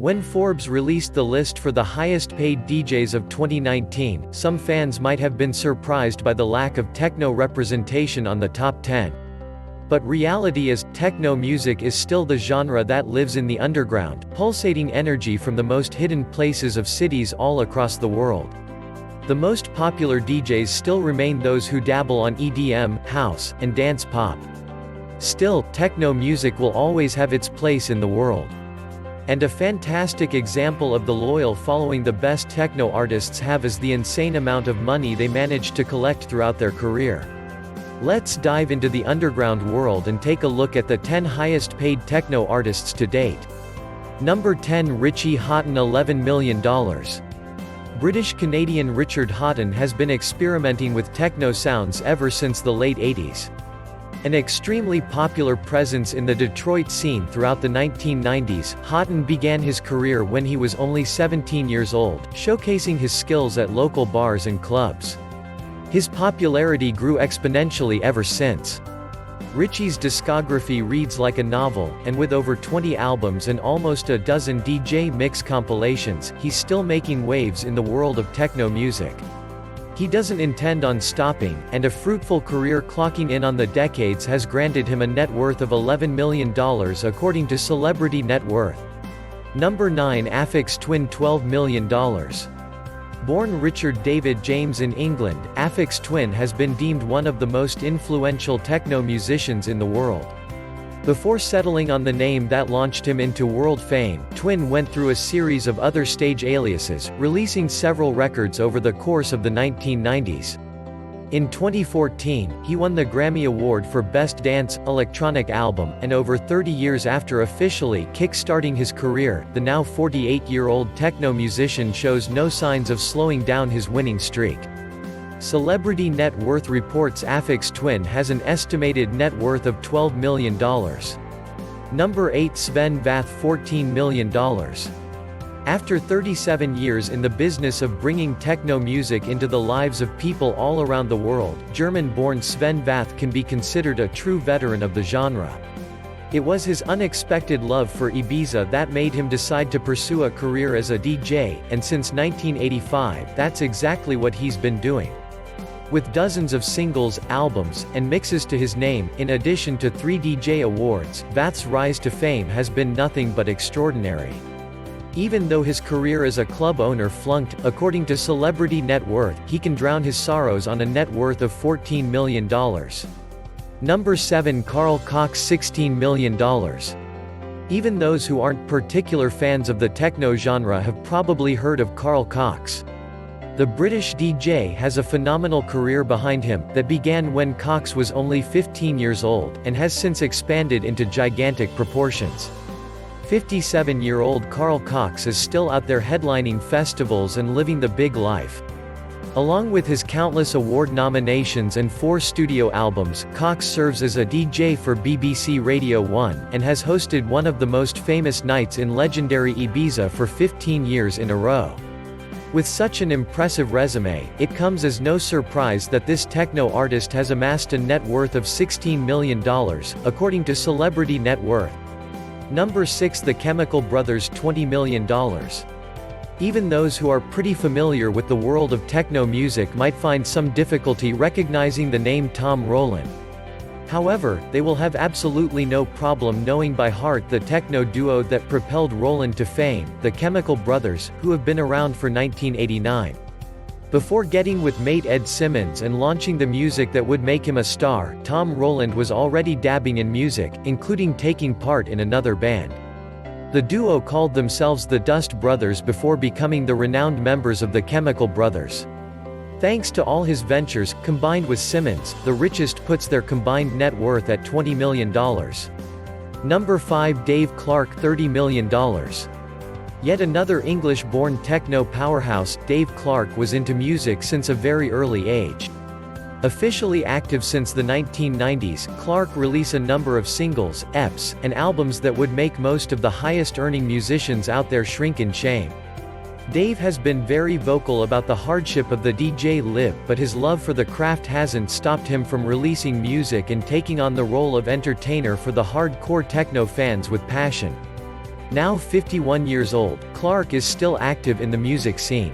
When Forbes released the list for the highest-paid DJs of 2019, some fans might have been surprised by the lack of techno representation on the top 10. But reality is, techno music is still the genre that lives in the underground, pulsating energy from the most hidden places of cities all across the world. The most popular DJs still remain those who dabble on EDM, house, and dance pop. Still, techno music will always have its place in the world. And a fantastic example of the loyal following the best techno artists have is the insane amount of money they manage to collect throughout their career. Let's dive into the underground world and take a look at the 10 highest paid techno artists to date. Number 10, Richie Hawtin, $11 million. British-Canadian Richard Hawtin has been experimenting with techno sounds ever since the late 80s. An extremely popular presence in the Detroit scene throughout the 1990s, Hawtin began his career when he was only 17 years old, showcasing his skills at local bars and clubs. His popularity grew exponentially ever since. Richie's discography reads like a novel, and with over 20 albums and almost a dozen DJ mix compilations, he's still making waves in the world of techno music. He doesn't intend on stopping, and a fruitful career clocking in on the decades has granted him a net worth of $11 million according to Celebrity Net Worth. Number 9, Aphex Twin, $12 million. Born Richard David James in England, Aphex Twin has been deemed one of the most influential techno musicians in the world. Before settling on the name that launched him into world fame, Twin went through a series of other stage aliases, releasing several records over the course of the 1990s. In 2014, he won the Grammy Award for Best Dance Electronic Album, and over 30 years after officially kick-starting his career, the now 48-year-old techno musician shows no signs of slowing down his winning streak. Celebrity Net Worth reports Aphex Twin has an estimated net worth of $12 million. Number 8, Sven Väth, $14 million. After 37 years in the business of bringing techno music into the lives of people all around the world, German-born Sven Väth can be considered a true veteran of the genre. It was his unexpected love for Ibiza that made him decide to pursue a career as a DJ, and since 1985, that's exactly what he's been doing. With dozens of singles, albums, and mixes to his name, in addition to 3 DJ awards, Väth's rise to fame has been nothing but extraordinary. Even though his career as a club owner flunked, according to Celebrity Net Worth, he can drown his sorrows on a net worth of $14 million. Number 7, Carl Cox, $16 million. Even those who aren't particular fans of the techno genre have probably heard of Carl Cox. The British DJ has a phenomenal career behind him, that began when Cox was only 15 years old, and has since expanded into gigantic proportions. 57-year-old Carl Cox is still out there headlining festivals and living the big life. Along with his countless award nominations and 4 studio albums, Cox serves as a DJ for BBC Radio 1, and has hosted one of the most famous nights in legendary Ibiza for 15 years in a row. With such an impressive resume, it comes as no surprise that this techno artist has amassed a net worth of $16 million, according to Celebrity Net Worth. Number 6, The Chemical Brothers, $20 million. Even those who are pretty familiar with the world of techno music might find some difficulty recognizing the name Tom Rowland. However, they will have absolutely no problem knowing by heart the techno duo that propelled Rowland to fame, the Chemical Brothers, who have been around for 1989. Before getting with mate Ed Simmons and launching the music that would make him a star, Tom Rowland was already dabbing in music, including taking part in another band. The duo called themselves the Dust Brothers before becoming the renowned members of the Chemical Brothers. Thanks to all his ventures, combined with Simmons, the richest puts their combined net worth at $20 million. Number 5, Dave Clark, $30 million. Yet another English-born techno powerhouse, Dave Clark was into music since a very early age. Officially active since the 1990s, Clark released a number of singles, EPs, and albums that would make most of the highest-earning musicians out there shrink in shame. Dave has been very vocal about the hardship of the DJ live, but his love for the craft hasn't stopped him from releasing music and taking on the role of entertainer for the hardcore techno fans with passion. Now 51 years old, Clark is still active in the music scene.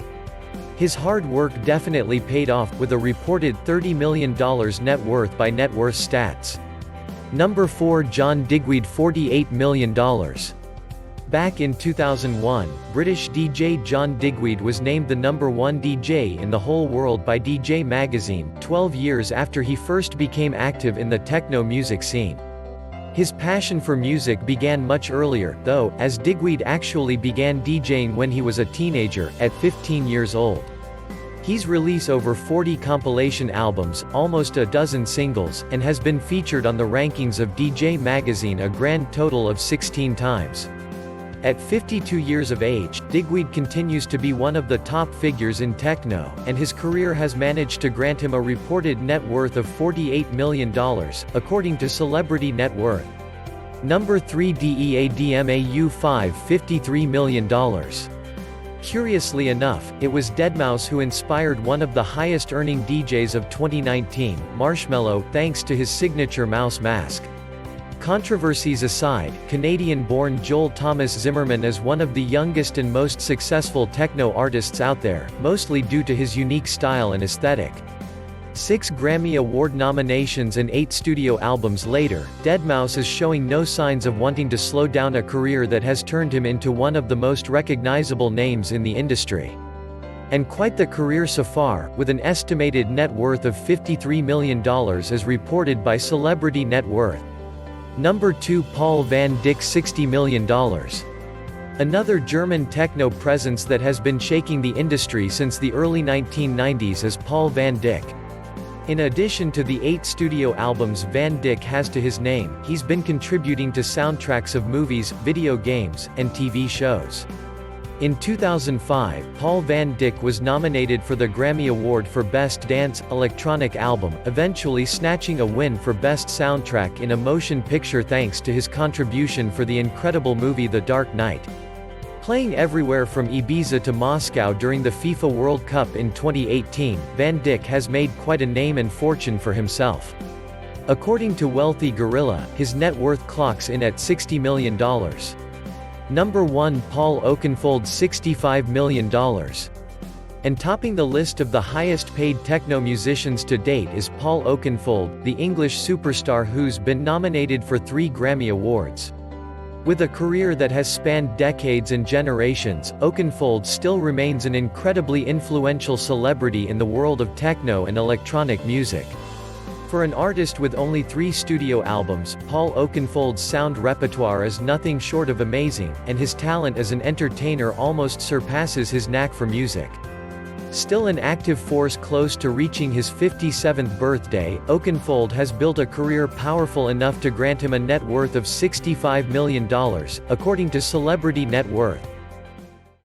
His hard work definitely paid off, with a reported $30 million net worth by Net Worth Stats. Number 4, John Digweed, $48 million. Back in 2001, British DJ John Digweed was named the #1 DJ in the whole world by DJ Magazine, 12 years after he first became active in the techno music scene. His passion for music began much earlier, though, as Digweed actually began DJing when he was a teenager, at 15 years old. He's released over 40 compilation albums, almost a dozen singles, and has been featured on the rankings of DJ Magazine a grand total of 16 times. At 52 years of age, Digweed continues to be one of the top figures in techno, and his career has managed to grant him a reported net worth of $48 million, according to Celebrity Net Worth. Number 3, DEADMAU5, $53 million. Curiously enough, it was deadmau5 who inspired one of the highest-earning DJs of 2019, Marshmello, thanks to his signature mouse mask. Controversies aside, Canadian-born Joel Thomas Zimmerman is one of the youngest and most successful techno artists out there, mostly due to his unique style and aesthetic. 6 Grammy Award nominations and 8 studio albums later, deadmau5 is showing no signs of wanting to slow down a career that has turned him into one of the most recognizable names in the industry. And quite the career so far, with an estimated net worth of $53 million as reported by Celebrity Net Worth. Number 2, Paul van Dyk, $60 million. Another German techno presence that has been shaking the industry since the early 1990s is Paul van Dyk. In addition to the 8 studio albums Van Dyk has to his name, he's been contributing to soundtracks of movies, video games, and TV shows. In 2005, Paul van Dyk was nominated for the Grammy Award for Best Dance Electronic Album, eventually snatching a win for Best Soundtrack in a Motion Picture thanks to his contribution for the incredible movie The Dark Knight. Playing everywhere from Ibiza to Moscow during the FIFA World Cup in 2018, Van Dyk has made quite a name and fortune for himself. According to Wealthy Gorilla, his net worth clocks in at $60 million. Number 1, Paul Oakenfold, $65 million. And topping the list of the highest-paid techno musicians to date is Paul Oakenfold, the English superstar who's been nominated for 3 Grammy Awards. With a career that has spanned decades and generations, Oakenfold still remains an incredibly influential celebrity in the world of techno and electronic music. For an artist with only 3 studio albums, Paul Oakenfold's sound repertoire is nothing short of amazing, and his talent as an entertainer almost surpasses his knack for music. Still an active force close to reaching his 57th birthday, Oakenfold has built a career powerful enough to grant him a net worth of $65 million, according to Celebrity Net Worth.